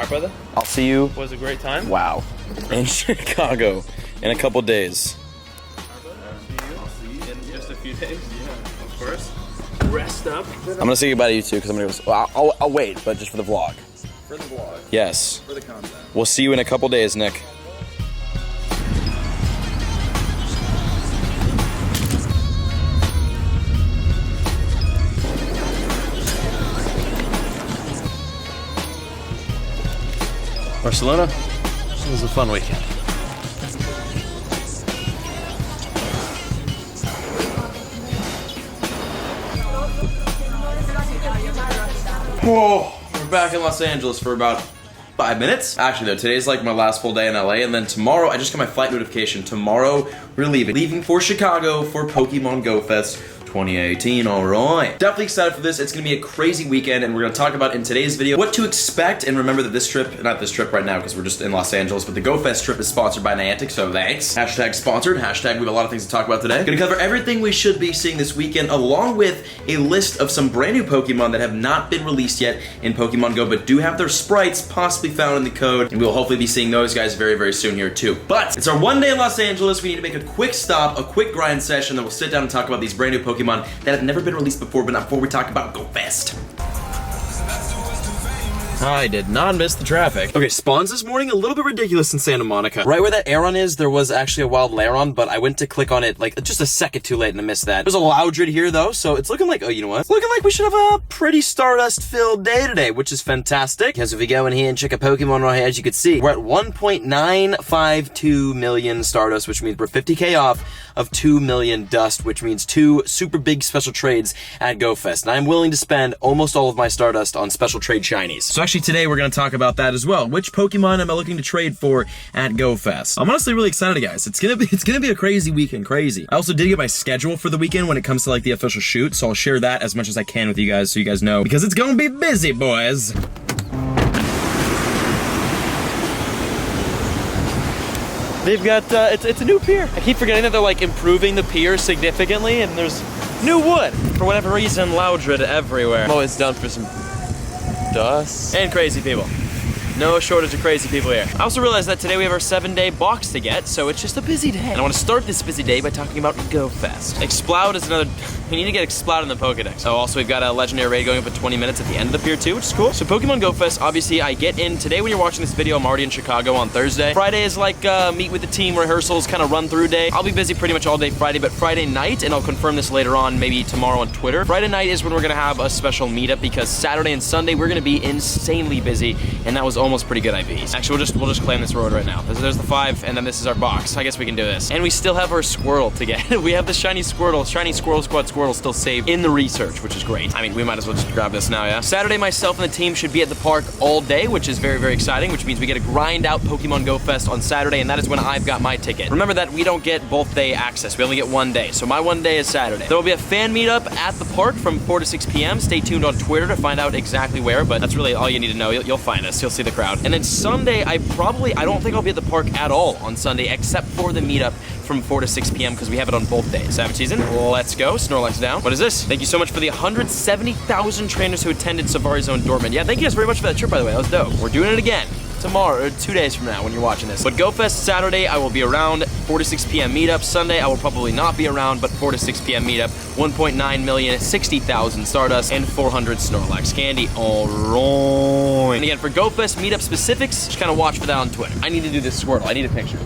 Alright, brother. I'll see you. Was a great time. Wow. In Chicago in a couple days. I'll see you in just a few days. Yeah, of course. Rest up. I'm gonna say goodbye to you too, because I'm gonna go. Well, I'll wait, but just for the vlog. For the vlog. Yes. For the content. We'll see you in a couple days, Nick. Barcelona, it was a fun weekend. Whoa, we're back in Los Angeles for about 5 minutes. Actually though, today's like my last full day in LA, and then tomorrow, I just got my flight notification. Tomorrow, we're leaving. Leaving for Chicago for Pokémon GO Fest 2018, alright. Definitely excited for this. It's gonna be a crazy weekend, and we're gonna talk about in today's video what to expect, and remember that this trip, not this trip right now because we're just in Los Angeles, but the GO Fest trip is sponsored by Niantic, so thanks. Hashtag sponsored, hashtag we have a lot of things to talk about today. Gonna cover everything we should be seeing this weekend, along with a list of some brand new Pokemon that have not been released yet in Pokemon Go, but do have their sprites possibly found in the code, and we'll hopefully be seeing those guys very, very soon here too. But it's our one day in Los Angeles. We need to make a quick stop, a quick grind session, then we'll sit down and talk about these brand new Pokemon that have never been released before, but not before we talk about GO Fest. I did not miss the traffic. Okay, spawns this morning, a little bit ridiculous in Santa Monica. Right where that Aeron is, there was actually a wild Lairon, but I went to click on it like just a second too late and I missed that. There's a Loudred here though, so it's looking like, oh, you know what? It's looking like we should have a pretty Stardust-filled day today, which is fantastic. Because if we go in here and check a Pokemon right here, as you can see, we're at 1.952 million Stardust, which means we're 50k off of 2 million Dust, which means 2 super big special trades at GO Fest. And I'm willing to spend almost all of my Stardust on special trade shinies. So actually today we're going to talk about that as well. Which Pokemon am I looking to trade for at GO Fest? I'm honestly really excited, guys. It's gonna be a crazy weekend, crazy. I also did get my schedule for the weekend when it comes to like the official shoot, so I'll share that as much as I can with you guys so you guys know, because it's gonna be busy, boys. They've got, it's a new pier. I keep forgetting that they're like improving the pier significantly, and there's new wood. For whatever reason, Loudred everywhere. I'm always done for some dust. And crazy people. No shortage of crazy people here. I also realized that today we have our 7-day box to get, so it's just a busy day. And I want to start this busy day by talking about GO Fest. Exploud is another, we need to get Exploud in the Pokedex. Oh, also we've got a legendary raid going up at 20 minutes at the end of the pier too, which is cool. So Pokemon GO Fest, obviously I get in today when you're watching this video, I'm already in Chicago on Thursday. Friday is like meet with the team rehearsals, kind of run through day. I'll be busy pretty much all day Friday, but Friday night, and I'll confirm this later on, maybe tomorrow on Twitter. Friday night is when we're gonna have a special meetup because Saturday and Sunday we're gonna be insanely busy, and that was almost pretty good IVs. Actually, we'll just claim this road right now. There's the 5, and then this is our box. I guess we can do this. And we still have our Squirtle to get. We have the shiny Squirtle, shiny Squirrel Squad Squirtle still saved in the research, which is great. I mean, we might as well just grab this now, yeah? Saturday, myself and the team should be at the park all day, which is very, very exciting, which means we get to grind out Pokemon GO Fest on Saturday, and that is when I've got my ticket. Remember that we don't get both day access. We only get one day, so my one day is Saturday. There will be a fan meetup at the park from 4 to 6 p.m. Stay tuned on Twitter to find out exactly where, but that's really all you need to know. You'll find us. You'll see the crowd. And then Sunday, I don't think I'll be at the park at all on Sunday, except for the meetup from 4 to 6 p.m. because we have it on both days. Savage Season, let's go. Snorlax down. What is this? Thank you so much for the 170,000 trainers who attended Safari Zone Dortmund. Yeah, thank you guys very much for that trip, by the way. That was dope. We're doing it again tomorrow, or 2 days from now when you're watching this. But GO Fest Saturday, I will be around. 4 to 6 p.m. meetup. Sunday, I will probably not be around, but 4 to 6 p.m. meetup. 1.9 million, 60,000 Stardust, and 400 Snorlax candy. All right. And again, for GO Fest meetup specifics, just kind of watch for that on Twitter. I need to do this Squirtle. I need a picture.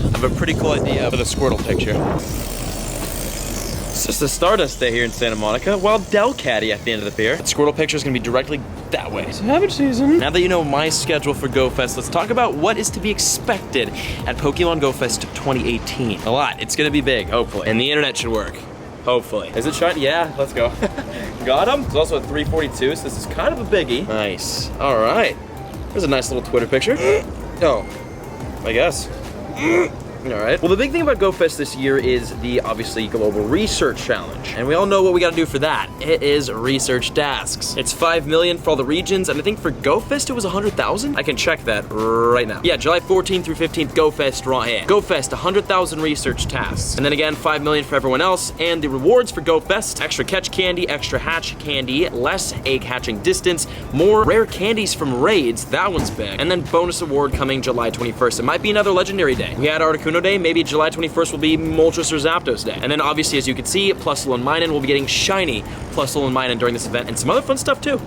I have a pretty cool idea for the Squirtle picture. It's just a Stardust day here in Santa Monica. Wild Delcatty at the end of the pier. The Squirtle picture is gonna be directly that way. Savage Season. Now that you know my schedule for GO Fest, let's talk about what is to be expected at Pokemon GO Fest 2018. A lot. It's gonna be big, hopefully. And the internet should work. Hopefully. Is it shiny? Yeah, let's go. Got him. It's also a 342, so this is kind of a biggie. Nice. All right. There's a nice little Twitter picture. Oh, I guess. Alright. Well, the big thing about Go Fest this year is the, obviously, Global Research Challenge. And we all know what we gotta do for that. It is research tasks. It's 5 million for all the regions, and I think for Go Fest it was 100,000? I can check that right now. Yeah, July 14th through 15th, Go Fest right here. Go Fest, 100,000 research tasks. And then again, 5 million for everyone else. And the rewards for Go Fest, extra catch candy, extra hatch candy, less egg hatching distance, more rare candies from raids, that one's big. And then bonus award coming July 21st. It might be another legendary day. We had Articuno Day, maybe July 21st will be Moltres or Zapdos Day. And then obviously, as you can see, Plusle and Minun will be getting shiny Plusle and Minun during this event, and some other fun stuff too.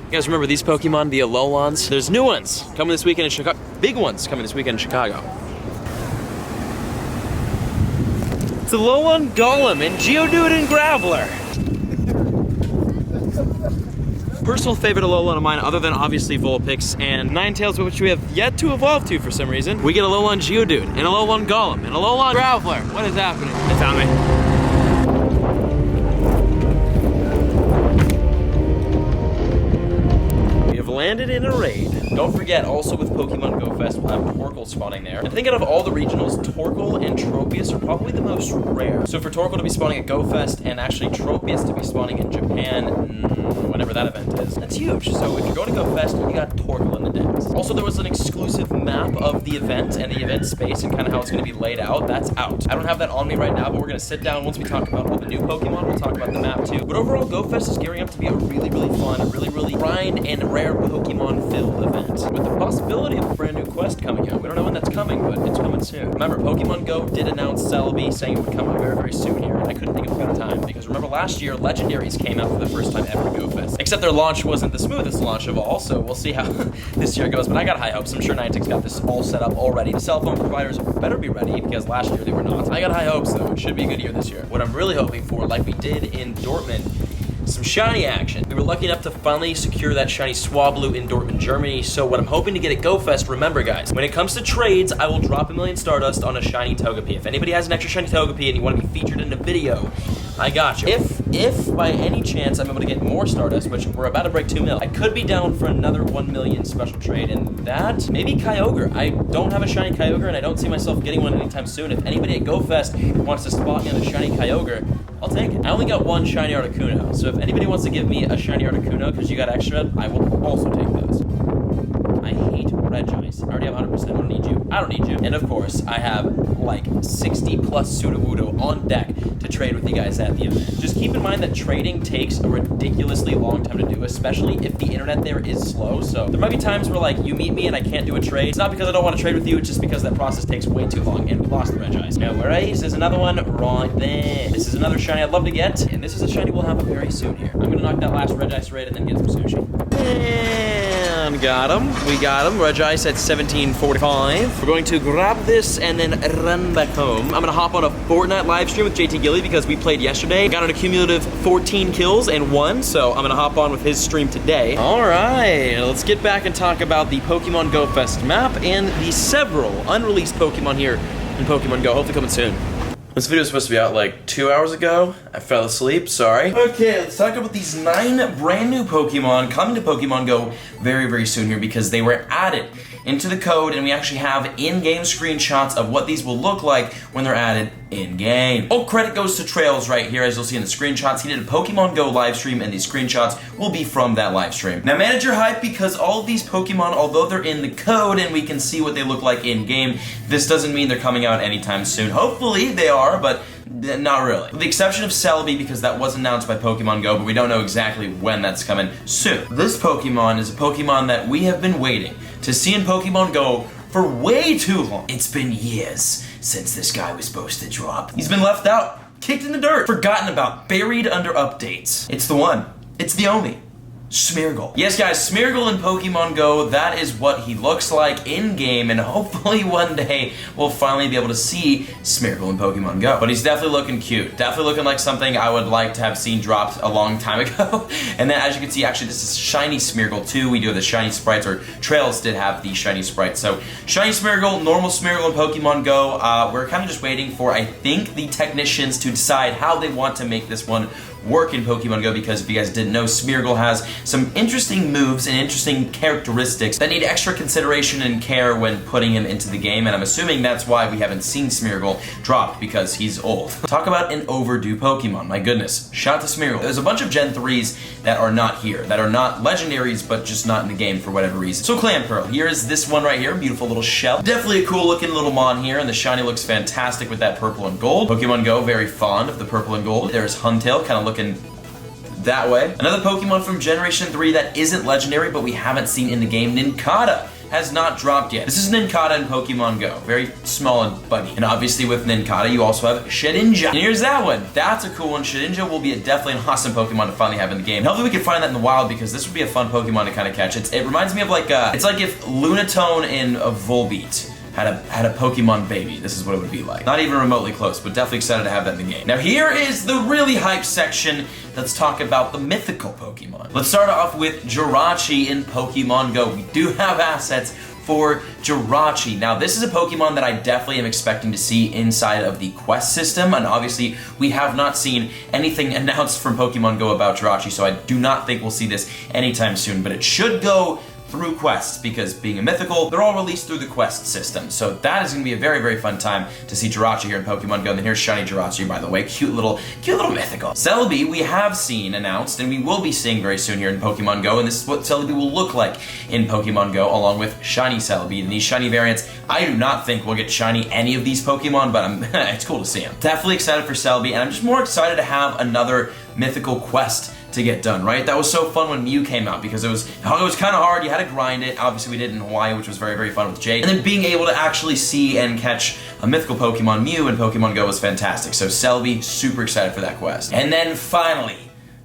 You guys remember these Pokemon, the Alolons? There's new ones coming this weekend in Chicago. Big ones coming this weekend in Chicago. It's Alolan Golem and Geodude and Graveler. Personal favorite Alolan of mine, other than obviously Vulpix and Ninetales, which we have yet to evolve to for some reason. We get Alolan Geodude, and Alolan Golem, and Alolan Graveler. What is happening? They found me. Landed in a raid. Don't forget, also with Pokemon Go Fest, we'll have Torkoal spawning there. And thinking of all the regionals, Torkoal and Tropius are probably the most rare. So for Torkoal to be spawning at Go Fest and actually Tropius to be spawning in Japan, whenever that event is, that's huge. So if you're going to Go Fest, you got Torkoal in the decks. Also, there was an exclusive map of the event and the event space and kind of how it's going to be laid out. That's out. I don't have that on me right now, but we're going to sit down once we talk about all the new Pokemon. We'll talk about the map too. But overall, Go Fest is gearing up to be a really, really fun, really grind and rare Pokemon-filled event, with the possibility of a brand new quest coming out. We don't know when that's coming, but it's coming soon. Remember, Pokemon Go did announce Celebi, saying it would come out very, very soon here, and I couldn't think of a better time, because remember last year, Legendaries came out for the first time ever at Go Fest. Except their launch wasn't the smoothest launch of all, so we'll see how this year goes, but I got high hopes. I'm sure Niantic's got this all set up already. The cell phone providers better be ready, because last year they were not. I got high hopes, though. It should be a good year this year. What I'm really hoping for, like we did in Dortmund, some shiny action. We were lucky enough to finally secure that shiny Swablu in Dortmund, Germany, so what I'm hoping to get at Go Fest, remember guys, when it comes to trades, I will drop 1,000,000 Stardust on a shiny Togepi. If anybody has an extra shiny Togepi and you want to be featured in a video, I got you. If by any chance I'm able to get more Stardust, which we're about to break 2 mil, I could be down for another 1,000,000 special trade, and that, maybe Kyogre. I don't have a shiny Kyogre, and I don't see myself getting one anytime soon. If anybody at Go Fest wants to spot me on a shiny Kyogre, I'll take it. I only got one shiny Articuno, so if anybody wants to give me a shiny Articuno because you got extra, I will also take those. I hate Regice. I already have 100%. I don't need you. I don't need you. And of course, I have like 60 plus Sudowoodo on deck to trade with you guys at the event. Just keep in mind that trading takes a ridiculously long time to do, especially if the internet there is slow. So there might be times where like you meet me and I can't do a trade. It's not because I don't want to trade with you, it's just because that process takes way too long and we lost the Regice. No worries, there's another one right there. This is another shiny I'd love to get, and this is a shiny we'll have very soon here. I'm gonna knock that last Regice raid and then get some sushi. And got him. We got him. Regice at 1745. We're going to grab this and then run back home. I'm gonna hop on a Fortnite live stream with JT Gilly because we played yesterday. Got an accumulative 14 kills and won, so I'm gonna hop on with his stream today. All right, let's get back and talk about the Pokemon Go Fest map and the several unreleased Pokemon here in Pokemon Go. Hopefully coming soon. This video was supposed to be out like 2 hours ago. I fell asleep, sorry. Okay, let's talk about these 9 brand new Pokemon coming to Pokemon Go very, very soon here because they were added into the code and we actually have in-game screenshots of what these will look like when they're added in-game. All credit goes to Trails right here, as you'll see in the screenshots. He did a Pokemon Go live stream and these screenshots will be from that live stream. Now manage your hype because all of these Pokemon, although they're in the code and we can see what they look like in-game, this doesn't mean they're coming out anytime soon. Hopefully they are, but not really. With the exception of Celebi, because that was announced by Pokemon Go, but we don't know exactly when that's coming soon. This Pokemon is a Pokemon that we have been waiting to see in Pokemon Go for way too long. It's been years since this guy was supposed to drop. He's been left out, kicked in the dirt, forgotten about, buried under updates. It's the one. It's the only. Smeargle. Yes guys, Smeargle in Pokemon Go, that is what he looks like in-game, and hopefully one day we'll finally be able to see Smeargle in Pokemon Go. But he's definitely looking cute. Definitely looking like something I would like to have seen dropped a long time ago. And then as you can see, actually this is shiny Smeargle too. We do have the shiny sprites, or Trails did have the shiny sprites. So shiny Smeargle, normal Smeargle in Pokemon Go. We're kind of just waiting for, I think, the technicians to decide how they want to make this one work in Pokemon Go, because if you guys didn't know, Smeargle has some interesting moves and interesting characteristics that need extra consideration and care when putting him into the game, and I'm assuming that's why we haven't seen Smeargle dropped, because he's old. Talk about an overdue Pokemon, my goodness. Shout out to Smeargle. There's a bunch of Gen 3s that are not here, that are not legendaries, but just not in the game for whatever reason. So Clamperl, here is this one right here, beautiful little shell. Definitely a cool looking little Mon here, and the shiny looks fantastic with that purple and gold. Pokemon Go, very fond of the purple and gold. There's Huntail, kind of looking that way. Another Pokemon from Generation 3 that isn't legendary, but we haven't seen in the game, Nincada, has not dropped yet. This is Nincada in Pokemon Go. Very small and buggy. And obviously with Nincada, you also have Shedinja. And here's that one. That's a cool one. Shedinja will be definitely an awesome Pokemon to finally have in the game. And hopefully we can find that in the wild, because this would be a fun Pokemon to kind of catch. It reminds me of like, it's like if Lunatone and a Volbeat had a Pokemon baby. This is what it would be like. Not even remotely close, but definitely excited to have that in the game. Now here is the really hype section. Let's talk about the mythical Pokemon. Let's start off with Jirachi in Pokemon Go. We do have assets for Jirachi. Now this is a Pokemon that I definitely am expecting to see inside of the quest system, and obviously we have not seen anything announced from Pokemon Go about Jirachi, so I do not think we'll see this anytime soon, but it should go through quests, because being a mythical, they're all released through the quest system. So that is going to be a very, very fun time to see Jirachi here in Pokemon Go. And then here's shiny Jirachi, by the way. Cute little mythical. Celebi, we have seen announced, and we will be seeing very soon here in Pokemon Go, and this is what Celebi will look like in Pokemon Go, along with shiny Celebi. And these shiny variants, I do not think we'll get shiny any of these Pokemon, but it's cool to see them. Definitely excited for Celebi, and I'm just more excited to have another mythical quest to get done, right? That was so fun when Mew came out, because it was kind of hard. You had to grind it. Obviously, we did it in Hawaii, which was very, very fun with Jade. And then being able to actually see and catch a mythical Pokemon Mew in Pokemon Go was fantastic. So Celebi, super excited for that quest. And then finally,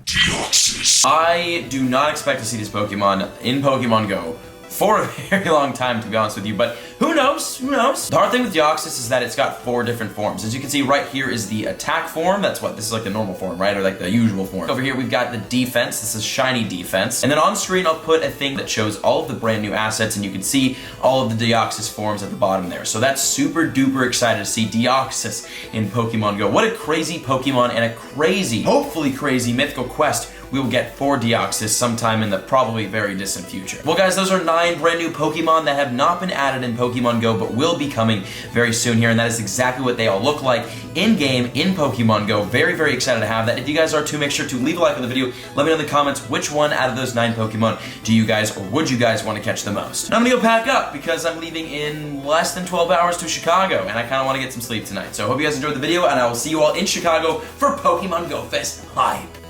Deoxys. I do not expect to see this Pokemon in Pokemon Go for a very long time, to be honest with you, but who knows? Who knows? The hard thing with Deoxys is that it's got 4 different forms. As you can see right here is the attack form. That's what, this is like the normal form, right? Or like the usual form. Over here we've got the defense. This is shiny defense. And then on screen I'll put a thing that shows all of the brand new assets, and you can see all of the Deoxys forms at the bottom there. So that's super duper excited to see Deoxys in Pokemon Go. What a crazy Pokemon, and a crazy, hopefully crazy mythical quest we will get for Deoxys sometime in the probably very distant future. Well guys, those are 9 brand new Pokemon that have not been added in Pokemon Go, but will be coming very soon here, and that is exactly what they all look like in-game in Pokemon Go. Very, very excited to have that. If you guys are too, make sure to leave a like on the video. Let me know in the comments which one out of those 9 Pokemon do you guys, or would you guys want to catch the most. Now I'm gonna go pack up, because I'm leaving in less than 12 hours to Chicago, and I kind of want to get some sleep tonight. So I hope you guys enjoyed the video, and I will see you all in Chicago for Pokemon GO Fest Hype.